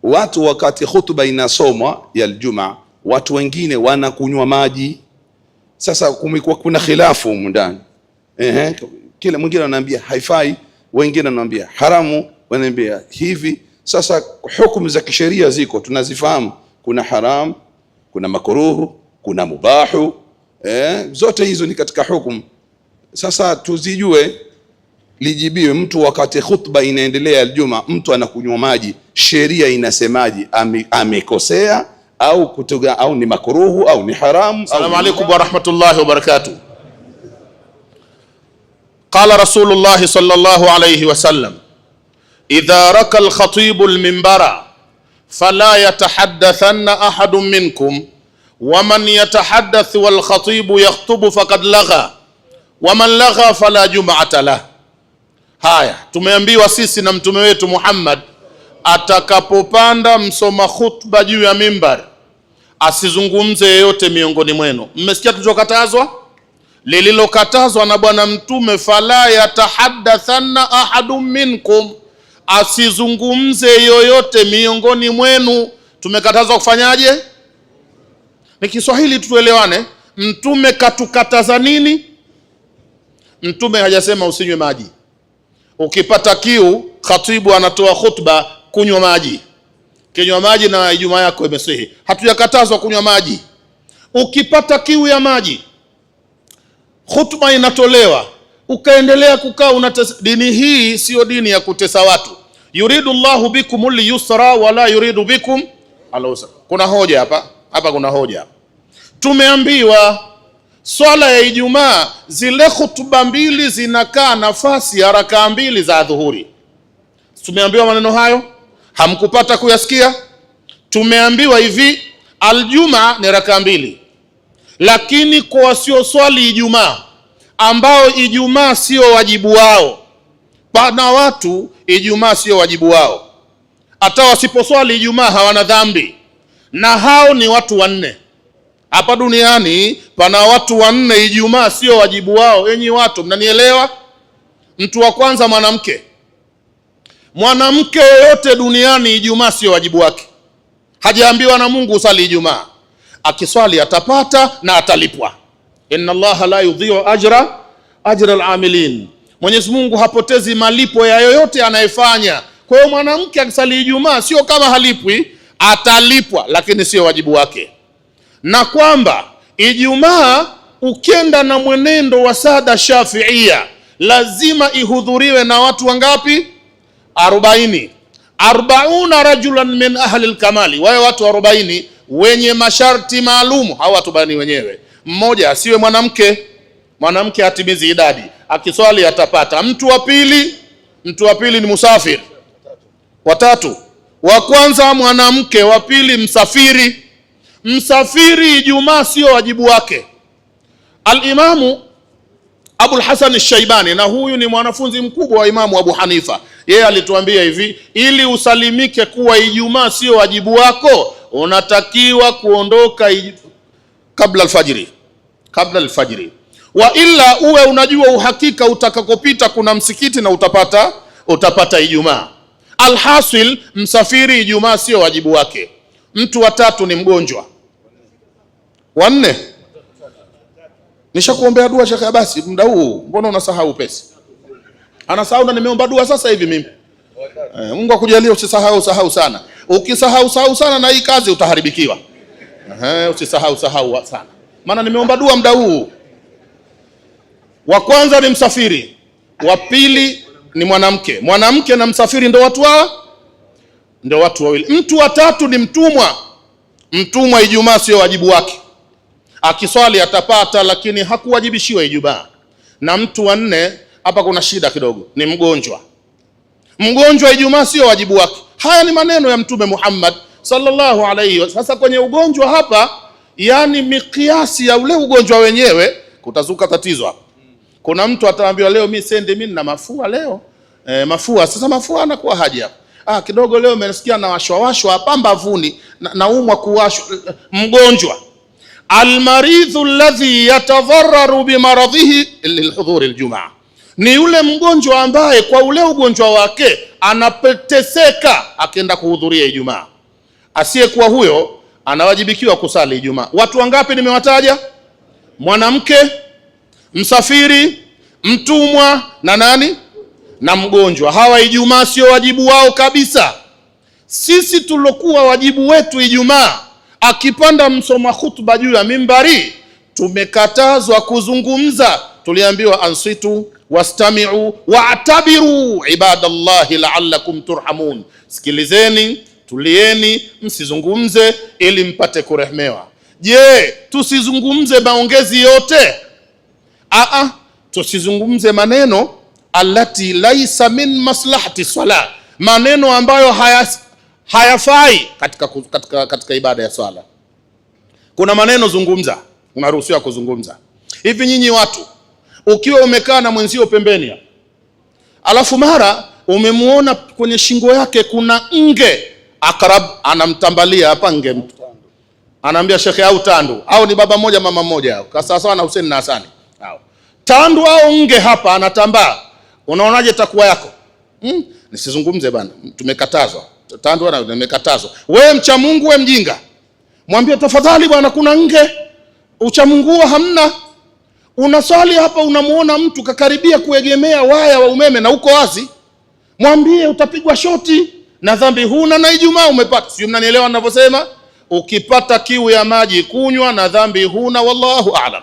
watu wakati khutba inasomwa ya Ijumaa, watu wengine wanakunywa maji. Sasa kumekuwa kuna khilafu humu ndani. Kila mwingine ananiambia haifai, wengine ananiambia haramu, wananiambia hivi. Sasa hukumu za kisheria ziko, tunazifahamu. Kuna haram, kuna makruhu, kuna mubahu. Zote hizo ni katika hukumu. Sasa tuzijue, lijibiwe. Mtu wakati khutba inaendelea Ijumaa, mtu anakunywa maji, sheria inasemaje? Amekosea au kutuga, au ni makruhu au ni haramu? Assalamu alaykum wa rahmatullahi wa barakatuh. Qala Rasulullah sallallahu alayhi wa sallam, idha raka al-khatibu al-minbara fala yatahaddathanna ahadun minkum wa man yatahaddath wal khatibu yakhutubu faqad lagha wa man lagha fala jum'ata lah. Haya, tumeambiwa sisi na mtume wetu Muhammad, atakapopanda msoma khutba juu ya mimbar asizungumze yeyote miongoni mwenu. Mmesikia tulichokatazwa? Lililokatazwa na bwana mtume, fala yatahaddathanna ahadun minkum, asizungumze yoyote miongoni mwenu. Tumekatazwa kufanyaje? Ni Kiswahili tuelewane. Mtume katukataza nini? Mtume hajasema usinywe maji. Ukipata kiu, khatibu anatoa khutba, kunywa maji. Kinywa maji na Ijumaa yako imesihi. Hatujakatazwa kunywa maji. Ukipata kiu ya maji, khutba inatolewa, ukaendelea kukaa dini hii sio dini ya kutesa watu. Yuridu Allahu bikumul yusra wala yuridu bikum al-usra. Kuna hoja hapa. Hapa kuna hoja. Tumeambiwa swala ya Ijumaa zile khutba mbili zinakaa nafasi ya rakaa mbili za dhuhuri. Tumeambiwa maneno hayo? Hamkupata kuyasikia? Tumeambiwa hivi, aljumaa ni rakaa mbili. Lakini kwa wasio swali Ijumaa, ambao Ijumaa sio wajibu wao, pana watu Ijumaa sio wajibu wao, hata wasiposwali Ijumaa hawana dhambi, na hao ni watu wanne. Hapa duniani pana watu wanne Ijumaa sio wajibu wao. Enyi watu, mnanielewa? Mtu wa kwanza, mwanamke. Mwanamke yoyote duniani Ijumaa sio wajibu wake. Hajaambiwa na Mungu usali Ijumaa. Akiswali atapata na atalipwa. Inna Allaha la yudhi'u ajra al-amilin. Mwenyezi Mungu hapotezi malipo ya yoyote anayefanya. Kwa hiyo mwanamke akisali Ijumaa sio kama halipwi, atalipwa, lakini sio wajibu wake. Na kwamba Ijumaa ukienda na mwenendo wa sada Shafiia lazima ihudhuriwe na watu wangapi? 40 rajulan min ahli al-kamali, wao watu 40 wenye masharti maalum. Hao watu bani wenyewe, mmoja asiwe mwanamke. Mwanamke hatimizi idadi, akiswali atapata. Mtu wa pili ni musafiri. Watatu, wa kwanza mwanamke, wa pili msafiri. Msafiri Ijumaa sio wajibu wake. Al-Imamu Abul Hasan al-Shaybani, na huyu ni mwanafunzi mkubwa wa Imamu Abu Hanifa, yeye alituambia hivi, ili usalimike kuwa Ijumaa sio wajibu wako, unatakiwa kuondoka kabla alfajiri. Wa illa uwe unajua uhakika utakakopita kuna msikiti na utapata Ijumaa. Alhasil, msafiri Ijumaa sio wajibu wake. Mtu wa tatu ni mgonjwa. Wanne, nishakuombea dua Sheikh Abasi muda huu, mbona unasahau pesa? Anasahau na nimeomba dua sasa hivi mimi. Mungu akujalie usisahau sana. Ukisahau sana na hii kazi utaharibikiwa. Usisahau sana. Maana nimeomba dua muda huu. Wa kwanza ni msafiri, wa pili ni mwanamke. Mwanamke na msafiri ndio watu wawili. Mtu wa tatu ni mtumwa. Mtumwa Ijumaa sio wajibu wake. Akiswali atapata, lakini hakuwajibishiwa Ijumaa. Na mtu wa nne, hapa kuna shida kidogo, ni mgonjwa. Mgonjwa Ijumaa sio wajibu wake. Haya ni maneno ya Mtume Muhammad sallallahu alayhi wasallam. Sasa kwenye ugonjwa hapa, yani mikiasi ya ule ugonjwa wenyewe, kutazuka tatizo hapa. Kuna mtu ataambiwa leo mimi nina mafua leo. Mafua. Sasa mafua anakuwa haja hapa. Kidogo leo nimesikia na washwa hapa mbavuni, naumwa kuwashwa. Mgonjwa. Almaridhu alladhi yatadharraru bimaradhihi lilhudhur aljumaa, ni yule mgonjwa ambaye kwa ule ugonjwa wake anapeteseka akienda kuhudhuria Ijumaa. Asiyekuwa huyo anawajibikiwa kusali Ijumaa. Watu wangapi nimewataja? Mwanamke, msafiri, mtumwa na nani? Na mgonjwa. Hawa Ijumaa sio wajibu wao kabisa. Sisi tulokuwa wajibu wetu Ijumaa, akipanda msoma khutba juu ya mimbari, tumekatazwa kuzungumza. Tuliambiwa ansitu wastami'u wa'tabiru ibadallahi la'allakum turhamun, sikilizeni, tulieni, msizungumze ili mpate kurehmewa. Je, tusizungumze maongezi yote? Tusizungumze maneno allati laisa min maslahati salah, maneno ambayo hayafai katika ibada ya swala. Kuna maneno zungumza, unaruhusiwa kuzungumza. Hivi nyinyi watu, ukiwa umekaa na mwenzio pembeni, alafu mara umemuona kwenye shingo yake kuna nge, akrab anamtambalia hapa nge, mtu anaambia shekhe, au tandu, au ni baba moja mama moja, sawa na Hussein na Hasani, au tandu au nge hapa anatambaa, unaonaje takwa yako? Nisizungumze bana, tumekatazwa. Tandu na nimekatazwa. Wewe mcha Mungu, wewe mjinga, mwambie tafadhali bwana, kuna nge. Ucha Mungu hamna. Unaswali hapa, unamuona mtu kakaribia kuegemea waya wa umeme na uko wazi, mwambie utapigwa shoti na dhambi huna na Ijumaa umepata. Sio, mnanielewa ninavyosema? Ukipata kiu ya maji kunywa na dhambi huna, wallahu a'lam.